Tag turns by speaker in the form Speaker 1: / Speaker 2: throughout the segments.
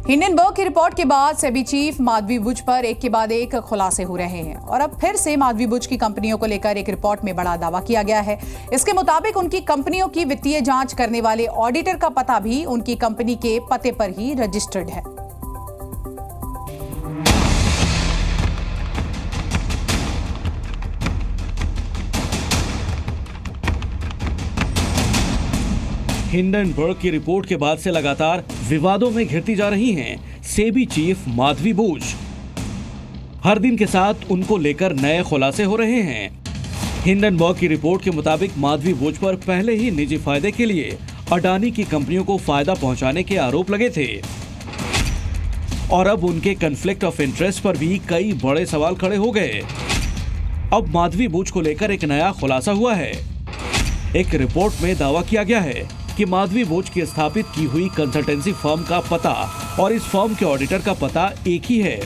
Speaker 1: Hindenburg की report के बाद सेबी चीफ माधवी बुच पर एक के बाद एक खुलासे हो रहे हैं और अब फिर से माधवी बुच की कंपनियों को लेकर एक रिपोर्ट में बड़ा दावा किया गया है। इसके मुताबिक उनकी कंपनियों की वित्तीय जांच करने वाले ऑडिटर का पता भी उनकी कंपनी के पते पर ही रजिस्टर्ड है।
Speaker 2: हिंडनबर्ग की रिपोर्ट के बाद से लगातार विवादों में घिरती जा रही हैं सेबी चीफ माधवी बुच। हर दिन के साथ उनको लेकर नए खुलासे हो रहे हैं। हिंडनबर्ग की रिपोर्ट के मुताबिक माधवी बुच पर पहले ही निजी फायदे के लिए अडानी की कंपनियों को फायदा पहुंचाने के आरोप लगे थे और अब उनके कॉन्फ्लिक्ट ऑफ इंटरेस्ट पर भी कई बड़े सवाल खड़े हो गए। अब माधवी बुच को लेकर एक नया खुलासा हुआ है। एक रिपोर्ट में दावा किया गया है कि माधवी बुच की स्थापित की हुई कंसल्टेंसी फर्म का पता और इस फर्म के ऑडिटर का पता एक ही है।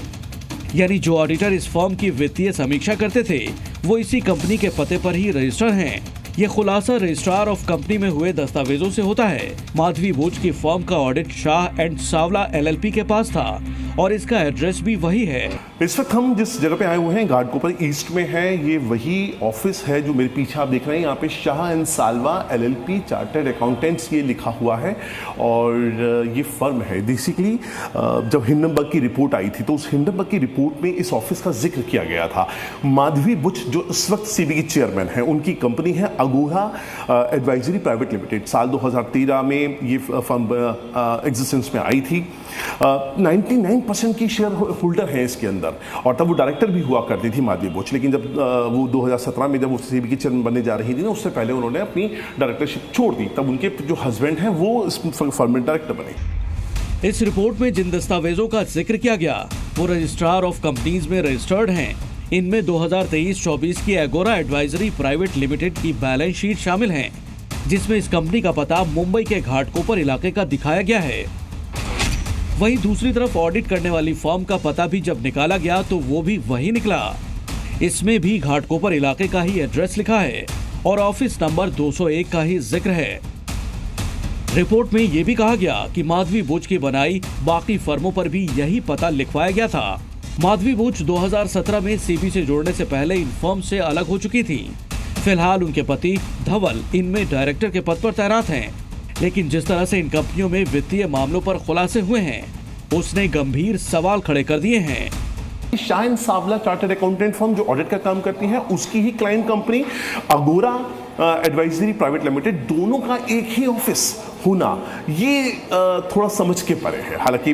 Speaker 2: यानी जो ऑडिटर इस फर्म की वित्तीय समीक्षा करते थे वो इसी कंपनी के पते पर ही रजिस्टर हैं। ये खुलासा रजिस्ट्रार ऑफ कंपनी में हुए दस्तावेजों से होता है। माधवी बुच की फर्म का audit Shah and Sawla LLP के पास था और इसका एड्रेस भी वही है।
Speaker 3: इस वक्त हम जिस जगह पे आए हुए हैं घाटकोपर ईस्ट में है। ये वही ऑफिस है जो मेरे पीछे आप देख रहे हैं। यहाँ पे Shah and Salva LLP chartered accountants ये लिखा हुआ है और ये फर्म है। बेसिकली जब हिंडनबर्ग की रिपोर्ट आई थी तो उस हिंडनबर्ग की रिपोर्ट में इस ऑफिस का जिक्र किया गया था। माधवी बुच जो इस वक्त सेबी की चेयरमैन है, उनकी कंपनी है अगोरा एडवाइजरी प्राइवेट लिमिटेड। साल 2013 में ये फर्म एग्जिस्टेंस में आई थी। 99% की शेयर होल्डर है इसके अंदर और तब वो डायरेक्टर भी हुआ करती थी माधवी बुच। लेकिन जब वो 2017 में जब वो सेबी की चेयरमैन बनने जा रही थी ना, उससे पहले उन्होंने अपनी डायरेक्टरशिप छोड़ दी। तब उनके जो हस्बैंड हैं वो इस फर्म में डायरेक्टर बने।
Speaker 2: इस रिपोर्ट में जिन दस्तावेजों का जिक्र किया गया वो रजिस्ट्रार ऑफ कंपनीज में रजिस्टर्ड हैं। इनमें 2023-24 की अगोरा एडवाइजरी प्राइवेट लिमिटेड की बैलेंस शीट शामिल है, जिसमें इस कंपनी का पता मुंबई के घाटकोपर इलाके का दिखाया गया है। वहीं दूसरी तरफ ऑडिट करने वाली फर्म का पता भी जब निकाला गया तो वो भी वही निकला। इसमें भी घाटकोपर इलाके का ही एड्रेस लिखा है और ऑफिस नंबर 201 का ही जिक्र है। रिपोर्ट में यह भी कहा गया कि माधवी बुच की बनाई बाकी फर्मों पर भी यही पता लिखवाया गया था। माधवी बुच 2017 में सेबी से जोड़ने से पहले इन फर्म से अलग हो चुकी थी। फिलहाल उनके पति धवल इनमें डायरेक्टर के पद पर तैनात हैं। लेकिन जिस तरह से इन कंपनियों में वित्तीय मामलों पर खुलासे हुए हैं, उसने गंभीर सवाल खड़े कर दिए हैं।
Speaker 3: Shah and Sawla chartered accountant firm जो ऑडिट का काम करती है, उसकी ही क्लाइंट कंपनी अगोरा एडवाइजरी प्राइवेट लिमिटेड, दोनों का एक ही ऑफिस होना ये थोड़ा समझ के परे है। हालांकि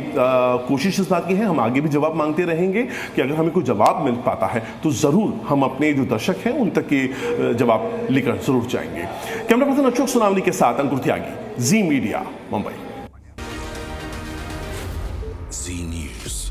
Speaker 3: कोशिश इस बात की है, हम आगे भी जवाब मांगते रहेंगे कि अगर हमें कोई जवाब मिल पाता है तो जरूर हम अपने जो दर्शक हैं उन तक ये जवाब लेकर जरूर जाएंगे। कैमरा पर्सन अशोक सोनावनी के साथ अंकुर त्यागी, जी मीडिया, मुंबई।
Speaker 4: जी न्यूज़।